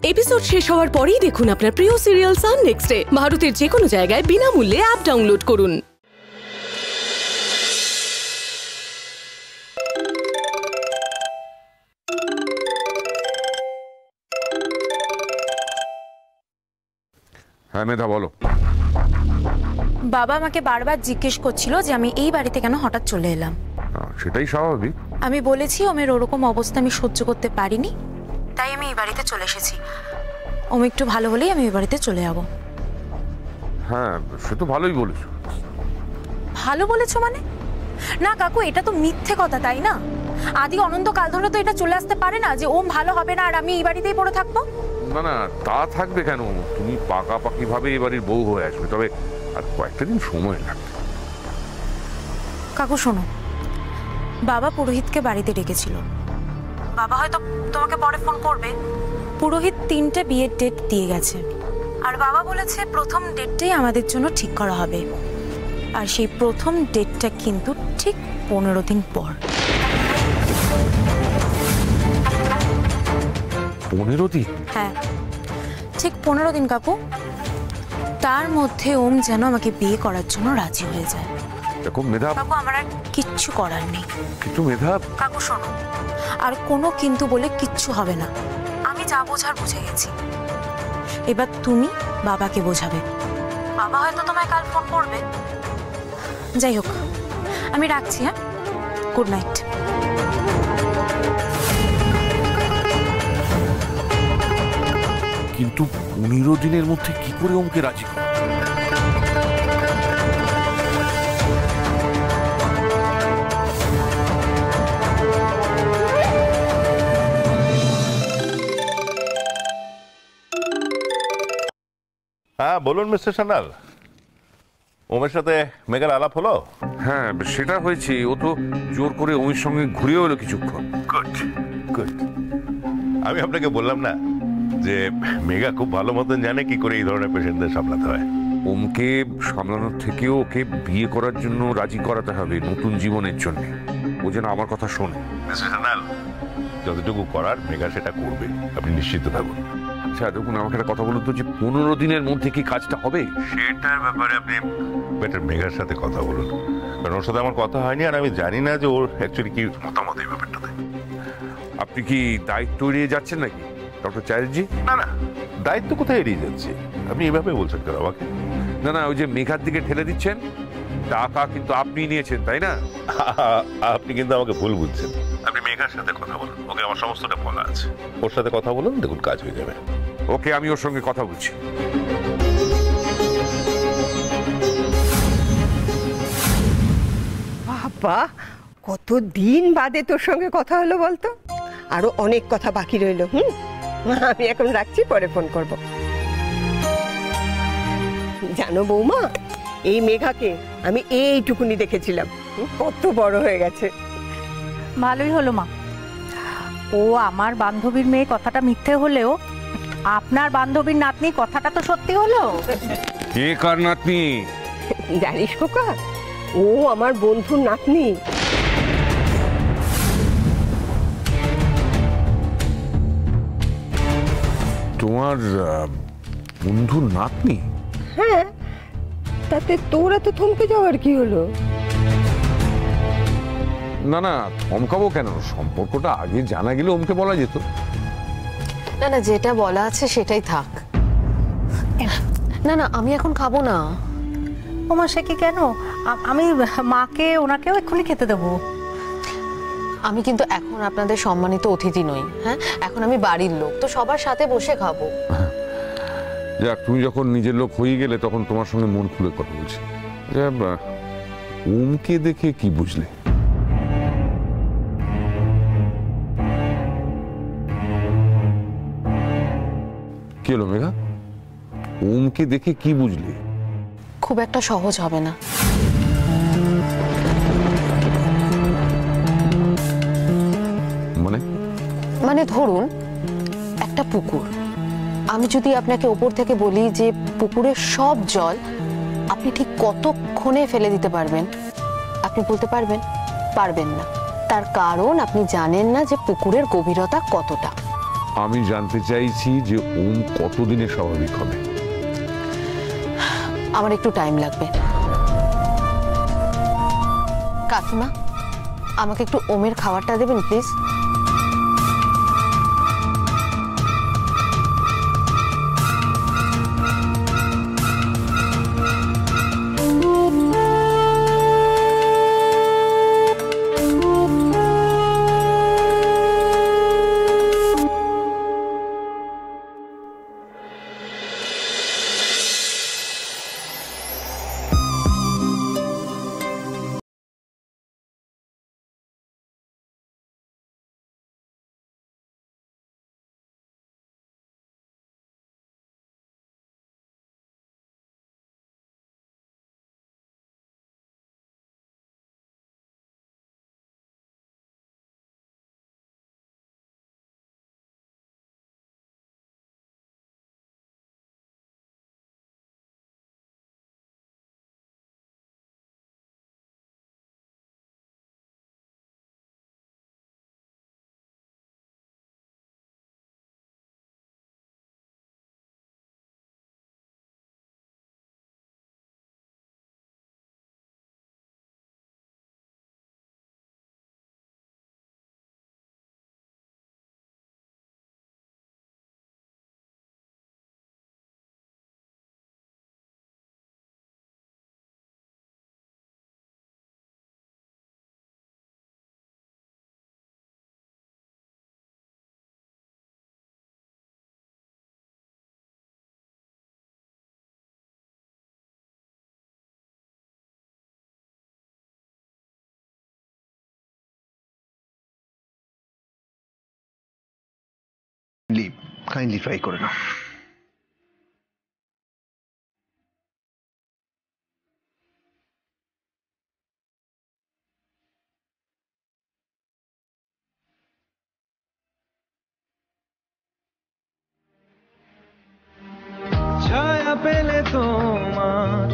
Episode শেষ হওয়ার পরেই দেখুন আপনার প্রিয় সিরিয়াল সান নেক্সট ডে ভারতের যে কোনো জায়গায় বিনামূল্যে অ্যাপ ডাউনলোড করুন। হ্যাঁ মেধা বলো। বাবা আমাকে বারবার জিজ্ঞেস করছিল যে আমি এই বাড়িতে কেন হঠাৎ চলে এলাম। সেটাই স্বাভাবিক। আমি বলেছি ওমের ওরকম অবস্থা আমি সহ্য করতে পারিনি, তাই আমি এই বাড়িতে চলে এসেছি। ওম একটু ভালো হলেই আমি এই বাড়িতে চলে যাব। হ্যাঁ সে তো ভালোই বলেছো। ভালো বলেছো মানে? না কাকু, এটা তো মিথ্যে কথা, তাই না? আদি অনন্তকাল ধরে তো এটা চলে আসতে পারে না যে ওম ভালো হবে না আর আমি এই বাড়িতেই পড়ে থাকবো। না না তা থাকবে কেন, তুমি পাকাপাকি ভাবে এই বাড়ির বউ হয়ে আসবে, তবে আর কয়েকটা দিন সময় লাগবে। কাকু শোনো, বাবা পুরোহিতকে বাড়িতে ডেকেছিল। বাবা হয়তো তোমাকে পরে ফোন করবে। পুরোহিত 3টে বিয়ের ডেট দিয়ে গেছে, আর বাবা বলেছে প্রথম ডেটটাই আমাদের জন্য ঠিক করা হবে, আর সেই প্রথম ডেটটা কিন্তু ঠিক 15 দিন পর। 15 দিন? হ্যাঁ ঠিক 15 দিন কাকু। তার মধ্যে ওম যেন আমাকে বিয়ে করার জন্য রাজি হয়ে যায়। দেখো মেধা, কাকু আমার আর কিচ্ছু করার নেই। কিন্তু মেধা কাকু শোনো, আর কোনো কিন্তু বলে কিচ্ছু হবে না। আমি যা বোঝার বুঝে গেছি, এবার তুমি বাবাকে বোঝাবে। বাবা হয়তো তোমায় কাল ফোন করবে। যাই হোক আমি রাখছি, হ্যাঁ, গুড নাইট। কিন্তু 15 দিনের মধ্যে কি করে ওমকে রাজি করা? হ্যাঁ বলুন মিস্টার সান্যাল, ওমের সাথে মেঘার আলাপ হলো? হ্যাঁ সেটা হয়েছে, ও তো জোর করে ওমের সঙ্গে ঘুরেও এলো কিছুক্ষণ। Good good. আমি আপনাকে বললাম না যে মেঘা খুব ভালো মতন জানে কি করে এই ধরনের পেশেন্টদের সামলাতে হয়। ওমকে সামলানোর থেকেও ওকে বিয়ে করার জন্য রাজি করাতে হবে, নতুন জীবনের জন্য। ও যেন আমার কথা শোনে। মিস্টার সান্যাল, যতটুকু করার মেঘা সেটা করবে, আপনি নিশ্চিত থাকুন। আচ্ছা দেখুন, আমাকে একটা কথা বলুন তো, যে 15 দিনের মধ্যে কি কাজটা হবে? সেটার ব্যাপারে আপনি বেটার মেঘার সাথে কথা বলুন, কারণ ওর সাথে আমার কথা হয়নি, আর আমি জানি না যে ওর অ্যাকচুয়ালি কি মতামত এই ব্যাপারটাতে। আপনি কি দায়িত্ব এড়িয়ে যাচ্ছেন নাকি ডক্টর চ্যাটার্জি? না না, দায়িত্ব কোথায় এড়িয়ে যাচ্ছে? আপনি এভাবে বলছেন কেন আমাকে? না না, ওই যে মেঘার দিকে ঠেলে দিচ্ছেন, টাকা কিন্তু আপনি নিয়েছেন তাই না? আপনি কিন্তু আমাকে ভুল বুঝছেন। আপনি মেঘার সাথে কথা বলুন, ওকে আমার সমস্তটা বলা আছে, ওর সাথে কথা বলুন, দেখুন কাজ হয়ে যাবে। ওকে, আমি ওর সঙ্গে কথা বলছি। বাবা কতদিন বাদে তোর সঙ্গে কথা হলো বলতো, আরো অনেক কথা বাকি রইলো। আমি এখন রাখছি, পরে ফোন করব। জানো বৌমা, এই মেঘাকে আমি এইটুকুনি দেখেছিলাম, কত বড় হয়ে গেছে। ভালোই হলো মা, ও আমার বান্ধবীর মেয়ে কথাটা মিথ্যে হলেও আপনার বান্ধবীর নাতনি কথাটা তো সত্যি হলো। কে কার নাতনি? জানিস খোকা, ও আমার বন্ধুর নাতনি। তোমার বন্ধুর নাতনি? হ্যাঁ, তাতে তোরা তো থমকে যাওয়ার কি হলো? না না, থমকাবো কেন? সম্পর্কটা আগে জানা গেলে ওমকে বলা যেত। না না, যেটা বলা আছে সেটাই থাক। না না, আমি এখন খাবো না। ওমা সে কি কেন? আমি মাকে ওনাকেও এক্ষুনি খেতে দেবো। আমি কিন্তু এখন আপনাদের সম্মানিত অতিথি নই। হ্যাঁ, এখন আমি বাড়ির লোক, তো সবার সাথে বসে খাবো। যাক, তুমি যখন নিজের লোক হয়ে গেলে তখন তোমার সঙ্গে মন খুলে কথা বলছি। ওমকে দেখে কি বুঝলে? কি হলো মেঘা, ওমকে দেখে কি বুঝলি? খুব একটা সহজ হবে না। মানে ধরুন একটা পুকুর, আমি যদি আপনাকে ওপর থেকে বলি যে পুকুরের সব জল আপনি ঠিক কতক্ষণে ফেলে দিতে পারবেন, আপনি বলতে পারবেন? পারবেন না। তার কারণ আপনি জানেন না যে পুকুরের গভীরতা কতটা। আমি জানতে চাইছি যে ওম কতদিনে স্বাভাবিক হবে। আমার একটু টাইম লাগবে। কাকিমা, আমাকে একটু ওমের খাবারটা দেবেন প্লিজ। কাইন্ডলি ট্রাই করে নাও। ছায়া পেলে তোমার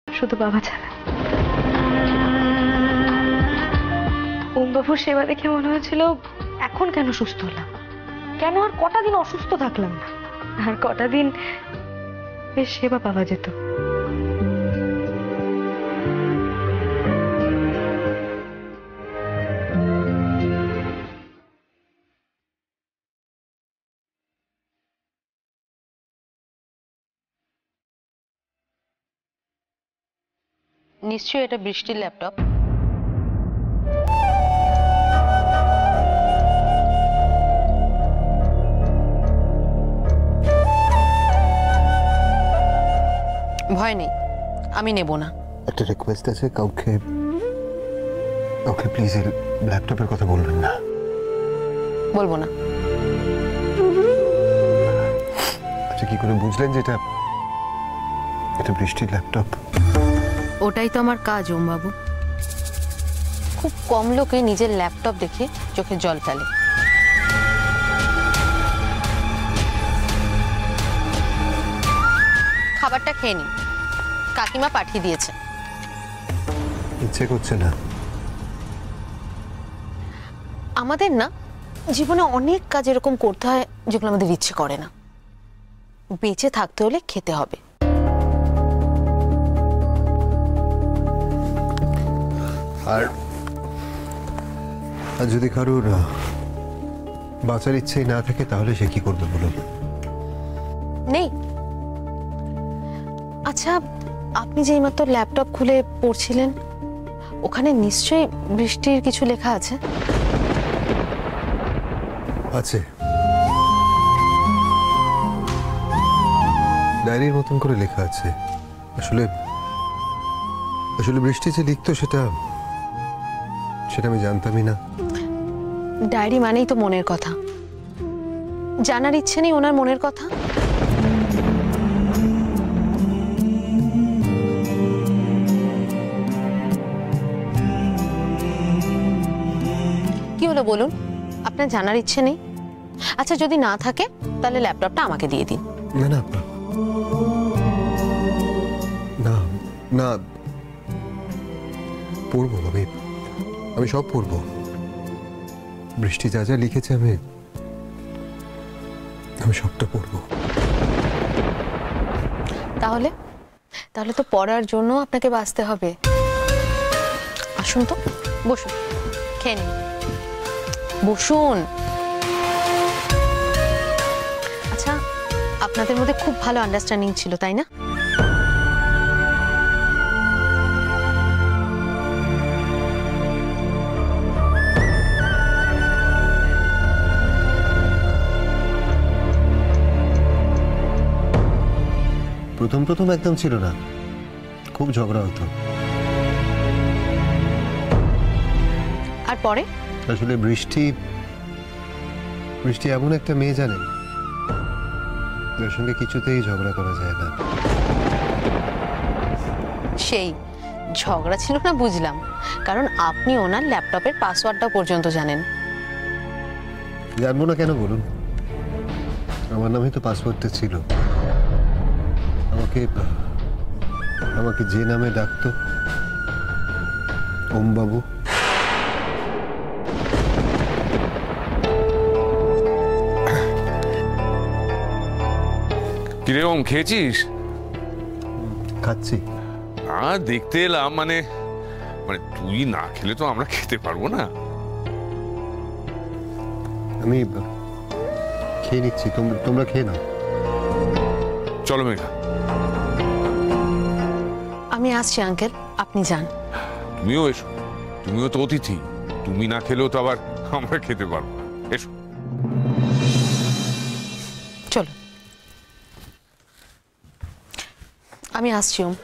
শুধু বাবা ছাড়া। ওম বাবুর সেবা দেখে মনে হয়েছিল এখন কেন সুস্থ হলাম, কেন আর কটা দিন অসুস্থ থাকলাম না, আর কটা দিন বেশ সেবা পাওয়া যেত। নিশ্চয়ই এটা বৃষ্টির ল্যাপটপ। ভয় নেই, আমি নেব না। একটা রিকোয়েস্ট আছে, কাউকে প্লিজ এই ল্যাপটপের কথা বলবেন না। বলবো না। আচ্ছা, কি করে বুঝলেন যে এটা বৃষ্টির ল্যাপটপ? ওটাই তো আমার কাজ ওম বাবু। খুব কম লোকে নিজের ল্যাপটপ দেখে চোখে জল ফেলে। খাবারটা খেয়ে নিন, কাকিমা পাঠিয়ে দিয়েছে। ইচ্ছে করছে না। আমাদের না জীবনে অনেক কাজ এরকম করতে হয় যেগুলো আমাদের ইচ্ছে করে না। বেঁচে থাকতে হলে খেতে হবে। আর যদি কারোর বাঁচার ইচ্ছেই না থাকে তাহলে সে কি করবে বলুন? নেই। আচ্ছা, আপনি যে এইমাত্র ল্যাপটপ খুলে পড়ছিলেন, ওখানে নিশ্চয়ই বৃষ্টির কিছু লেখা আছে। আছে, ডায়েরির মতন করে লেখা আছে। আসলে আসলে বৃষ্টি যে লিখতো সেটা আমি জানতামই না। ডায়েরি মানেই তো মনের কথা। জানার ইচ্ছে নেই ওনার মনের কথা? কি হলো বলুন, আপনার জানার ইচ্ছে নেই? আচ্ছা, যদি না থাকে তাহলে ল্যাপটপটা আমাকে দিয়ে দিন। না না না না, পড়বো আমি সব পড়বো। বৃষ্টি যা যা লিখেছে আমি সবটা পড়বো। তাহলে তো পড়ার জন্য আপনাকে বাঁচতে হবে। আসুন তো, বসুন, খেয়ে নিন, বসুন। আচ্ছা, আপনাদের মধ্যে খুব ভালো আন্ডারস্ট্যান্ডিং ছিল, তাই না? প্রথম একদম ছিল না, খুব ঝগড়া হতো। আর পরে? আসলে বৃষ্টি এমন একটা মেয়ে জানেন, যার সঙ্গে কিছুতেই ঝগড়া করা যায় না। সেই ঝগড়া ছিল না বুঝলাম, কারণ আপনি ওনার ল্যাপটপের পাসওয়ার্ডটা পর্যন্ত জানেন। জানবো না কেন বলুন? আমার নামে তো পাসওয়ার্ডটা ছিল। আমাকে যে নামে ডাকতো, ওম বাবু। কিরে ওম, খেয়েছিস? খাচ্ছি। দেখতে এলাম, মানে তুই না খেলে তো আমরা খেতে পারবো না। আমি খেয়ে নিচ্ছি, তোমরা খেয়ে নাও। চলো মেঘা। আমি আসছি আঙ্কেল, আপনি যান। তুমিও এসো, তুমিও তো অতিথি। তুমি না খেলেও তো আবার আমরা খেতে পারবো। এসো। চলো, আমি আসছি। ওম,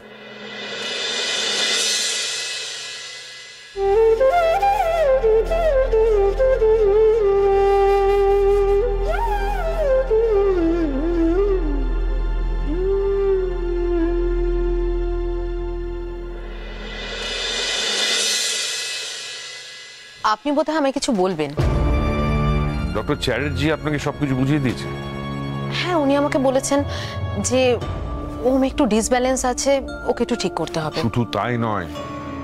আপনি বোধহয় আমায় কিছু বলবেন। ডক্টর চ্যাটার্জি আপনাকে সবকিছু বুঝিয়ে দিয়েছে? হ্যাঁ, উনি আমাকে বলেছেন যে ওম একটু ডিসব্যালেন্স আছে, ওকে একটু ঠিক করতে হবে। শুধু তাই নয়,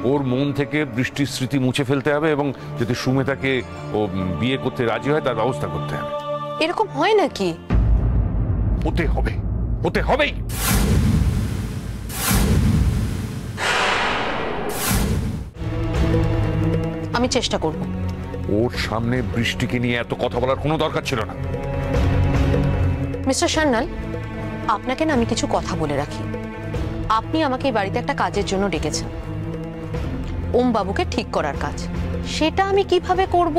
ওর মন থেকে বৃষ্টির স্মৃতি মুছে ফেলতে হবে এবং যদি সুমেতাকে ও বিয়ে করতে রাজি হয় তার ব্যবস্থা করতে হবে। এরকম হয় নাকি? হতে হবে, হতে হবেই। আমি চেষ্টা করব। ওর সামনে বৃষ্টিকে নিয়ে এত কথা বলার কোনো দরকার ছিল না। মিস্টার সান্যাল, আপনাকে না আমি কিছু কথা বলে রাখি। আপনি আমাকে এই বাড়িতে একটা কাজের জন্য ডেকেছেন, ওম বাবুকে ঠিক করার কাজ। সেটা আমি কিভাবে করব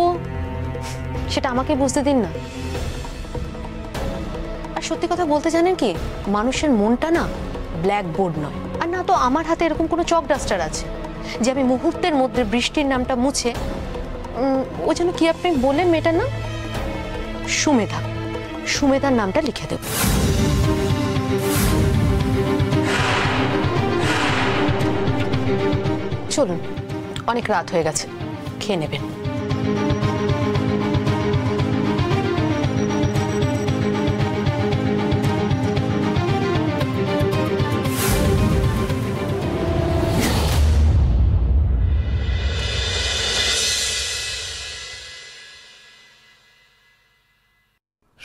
সেটা আমাকে বুঝতে দিন না। আর সত্যি কথা বলতে জানেন কি, মানুষের মনটা না ব্ল্যাকবোর্ড নয়। আর না তো আমার হাতে এরকম কোনো চক ডাস্টার আছে যে আমি মুহূর্তের মধ্যে বৃষ্টির নামটা মুছে, ও যেন কি আপনি বললেন মেয়েটার নাম, সুমেধার নামটা লিখে দেব। চলুন, অনেক রাত হয়ে গেছে, খেয়ে নেবেন।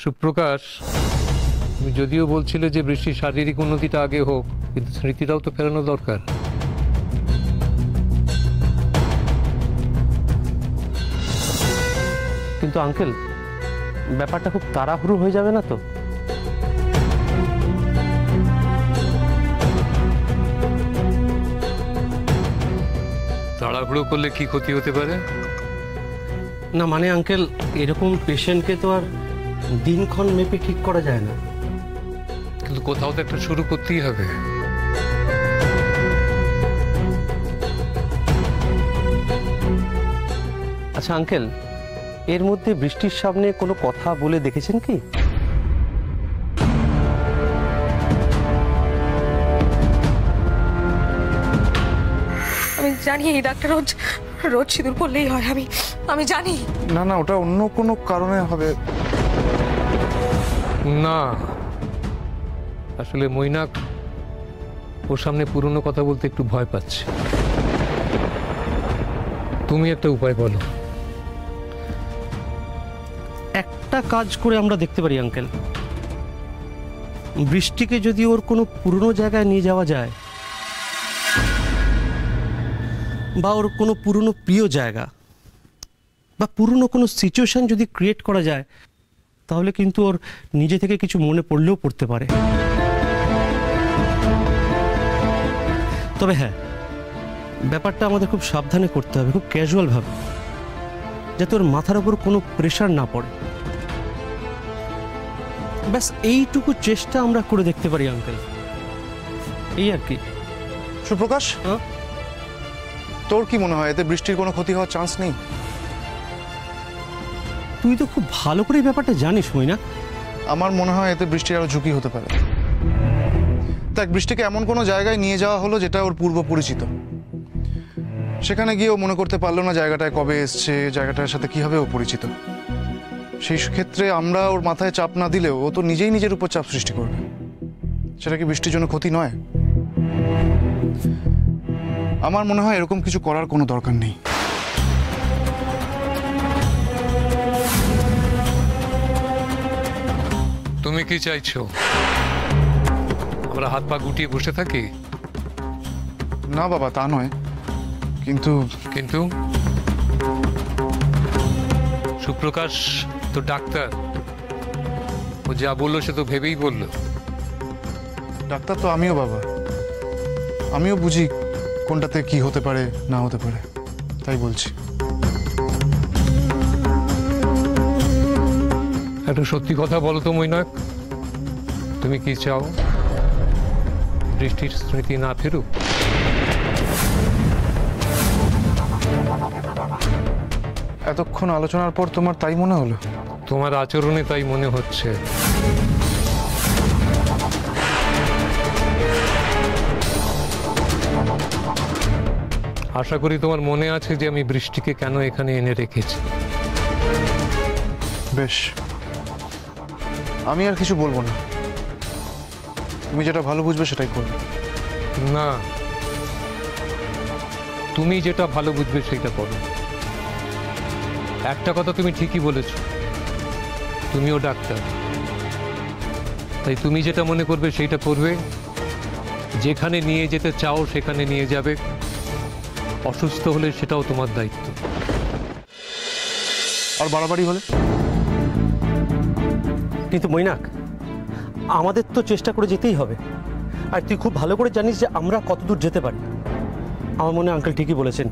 সুপ্রকাশ, তুমি যদিও বলছিলে যে বৃষ্টির শারীরিক উন্নতিটা আগে হোক, কিন্তু স্মৃতিটাও তো ফেরানো দরকার। কিন্তু আঙ্কেল, ব্যাপারটা খুব তাড়াহুড়ো হয়ে যাবে না তো? তাড়াহুড়ো করলে কি ক্ষতি হতে পারে? না মানে আঙ্কেল, এরকম পেশেন্টকে তো আর দিনক্ষণ মেপে ঠিক করা যায় না। কিন্তু কোথাও তো একটা শুরু করতেই হবে। আচ্ছা আঙ্কেল, এর মধ্যে বৃষ্টির সামনে কোনো কথা বলে দেখেছেন কি? আমি জানি এই ডাক্তার রোজ রোজ সিঁদুর পরলেই হয়, আমি জানি। না না, ওটা অন্য কোনো কারণে হবে। না, আসলে মৈনাক ওর সামনে পুরনো কথা বলতে একটু ভয় পাচ্ছে। তুমি একটা উপায় বলো। একটা কাজ করে আমরা দেখতে পারি আঙ্কেল, বৃষ্টিকে যদি ওর কোনো পুরনো জায়গায় নিয়ে যাওয়া যায়, বা ওর কোনো পুরনো প্রিয় জায়গা বা পুরনো কোনো সিচুয়েশন যদি ক্রিয়েট করা যায়, তাহলে কিন্তু ওর নিজে থেকে কিছু মনে পড়লেও পড়তে পারে। তবে হ্যাঁ, ব্যাপারটা আমাদের খুব সাবধানে করতে হবে, খুব ক্যাজুয়াল ভাবে, যাতে ওর মাথার উপর কোনো প্রেশার না পড়ে। ব্যাস এইটুকু চেষ্টা আমরা করে দেখতে পারি আঙ্কেল, এই আর কি। সুপ্রকাশ, তোর কি মনে হয় এতে বৃষ্টির কোনো ক্ষতি হওয়ার চান্স নেই? তুই তো খুব ভালো করে এই ব্যাপারটা জানিস মইনা। আমার মনে হয় এতে বৃষ্টির আরো ঝুঁকি হতে পারে। দেখ, বৃষ্টিকে এমন কোনো জায়গায় নিয়ে যাওয়া হলো যেটা ওর পূর্ব পরিচিত। সেখানে গিয়ে ও মনে করতে পারলো না জায়গাটায় কবে এসছে, জায়গাটার সাথে কিভাবে ও পরিচিত। সেই ক্ষেত্রে আমরা ওর মাথায় চাপ না দিলেও ও তো নিজেই নিজের উপর চাপ সৃষ্টি করবে। সেটা কি বৃষ্টির জন্য ক্ষতি নয়? আমার মনে হয় এরকম কিছু করার কোনো দরকার নেই। তুমি কি চাইছো? আমরা হাত পা গুটিয়ে বসে থাকি? না বাবা, তা নয়, কিন্তু কিন্তু সুপ্রকাশ তো ডাক্তার, ও যা বললো সে তো ভেবেই বললো। ডাক্তার তো আমিও বাবা, আমিও বুঝি কোনটাতে কি হতে পারে না হতে পারে, তাই বলছি। একটা সত্যি কথা বলো তো মৈনাক, তুমি কি চাও বৃষ্টির স্মৃতি না ফেরুক? এতক্ষণ আলোচনার পর তোমার তাই মনে হলো? তোমার আচরণে তাই মনে হচ্ছে। আশা করি তোমার মনে আছে যে আমি বৃষ্টিকে কেন এখানে এনে রেখেছি। বেশ, আমি আর কিছু বলবো না, তুমি যেটা ভালো বুঝবে সেটাই করবে। না, তুমি যেটা ভালো বুঝবে সেটা করো। একটা কথা তুমি ঠিকই বলেছ, তুমিও ডাক্তার, তাই তুমি যেটা মনে করবে সেইটা করবে। যেখানে নিয়ে যেতে চাও সেখানে নিয়ে যাবে, অসুস্থ হলে সেটাও তোমার দায়িত্ব। আর বাড়াবাড়ি হলে? কিন্তু মৈনাক, আমাদের তো চেষ্টা করে যেতেই হবে, আর তুই খুব ভালো করে জানিস যে আমরা কতদূর যেতে পারি। আমার মনে হয় আঙ্কেল ঠিকই বলেছেন,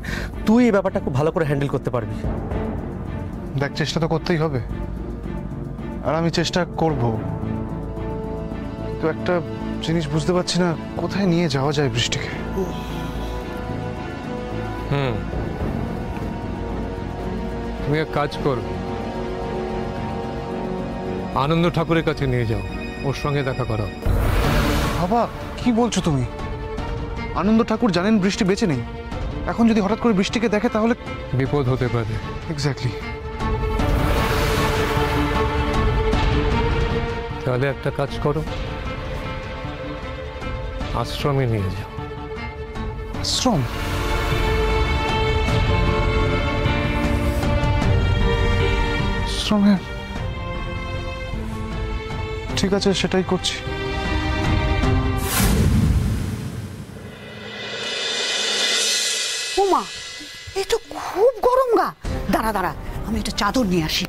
তুই এই ব্যাপারটা খুব ভালো করে হ্যান্ডেল করতে পারবি। দেখ, চেষ্টা তো করতেই হবে, আর আমি চেষ্টা করব, তো একটা জিনিস বুঝতে পারছি না, কোথায় নিয়ে যাওয়া যায় বৃষ্টিকে। তুমি এক কাজ করো, আনন্দ ঠাকুরের কাছে নিয়ে যাও, ওর সঙ্গে দেখা করো। বাবা, কি বলছো তুমি? আনন্দ ঠাকুর জানেন বৃষ্টি বেঁচে নেই, এখন যদি হঠাৎ করে বৃষ্টিকে দেখে তাহলে বিপদ হতে পারে। এক্স্যাক্টলি। তাহলে একটা কাজ করো, আশ্রমে নিয়ে যাও। আশ্রম? আশ্রমে? ঠিক আছে, সেটাই করছি। ওমা, এই তো খুব গরম গা। দাঁড়া দাঁড়া, আমি একটা চাদর নিয়ে আসি।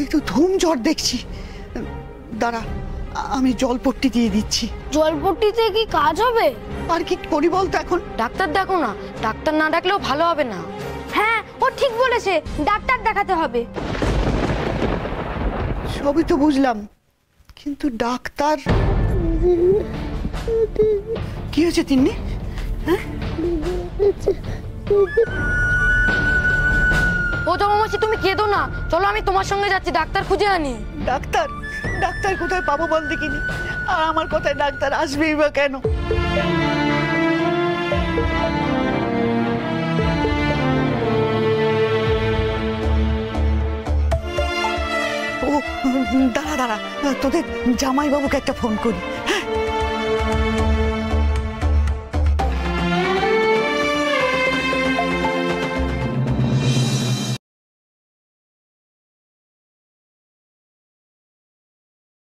এই তো ধুম জ্বর দেখছি। দাঁড়া, আমি জলপট্টি দিয়ে দিচ্ছি। জলপট্টিতে কি কাজ হবে? আর কি করি বলতো এখন? ডাক্তার দেখো না, ডাক্তার না ডাকলেও ভালো হবে না। হ্যাঁ, ও ঠিক বলেছে, ডাক্তার দেখাতে হবে। সবই তো বুঝলাম, কিন্তু ডাক্তার কি হয়েছে তিন্নি? ও জমামাসি, তুমি কেঁদো না, চলো আমি তোমার সঙ্গে যাচ্ছি, ডাক্তার খুঁজে আনি। ডাক্তার? ডাক্তার কোথায় পাবো বল দেখিনি? আর আমার কথায় ডাক্তার আসবেই বা কেন? ও দাঁড়া দাঁড়া, তোদের জামাইবাবুকে একটা ফোন করি। হ্যাঁ,